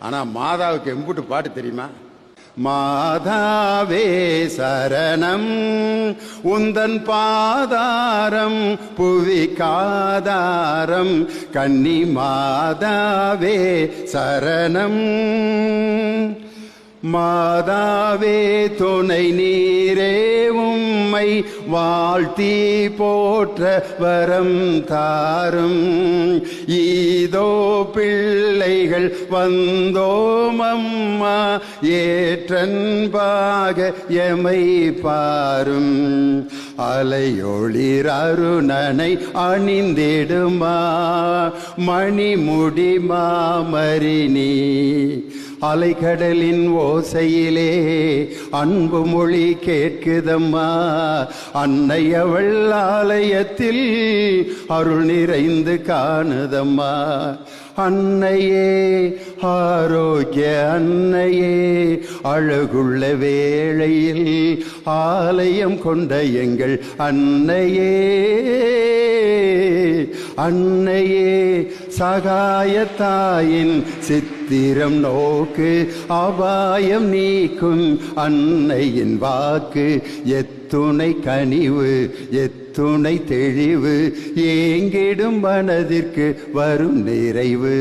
ஆனா மாதாவுக்கு எம்புட்டு பாட்டு தெரியுமா? மாதாவே சரணம் உந்தன் பாதாரம் புவிக்காதாரம் கன்னி மாதாவே சரணம். மாதாவே துணை நீரே உம்மை வாழ்த்தி போற்ற வரம் தாரும். ஈதோ பிள்ளைகள் வந்தோம் அம்மா ஏற்றன்பாக எமை பாரும். அலையொளிர் அருணனை அணிந்திடுமா மணிமுடி மாமரினி. அலைக்கடலின் ஓசையிலே அன்பு மொழி கேட்குதம்மா. அன்னை அவள் ஆலயத்தில் அருள் நிறைந்து காணுதம்மா. அன்னையே ஆரோக்கிய அன்னையே அழகுள்ள வேளையில் ஆலயம் கொண்ட எங்கள் அன்னையே. அன்னையே சகாயத்தாயின் சித்திரம் நோக்கு அபாயம் நீக்கும் அன்னையின் வாக்கு. எத்துணை கனிவு எத்துணை தெளிவு ஏங்கிடும் மனதிற்கு வரும் நிறைவு.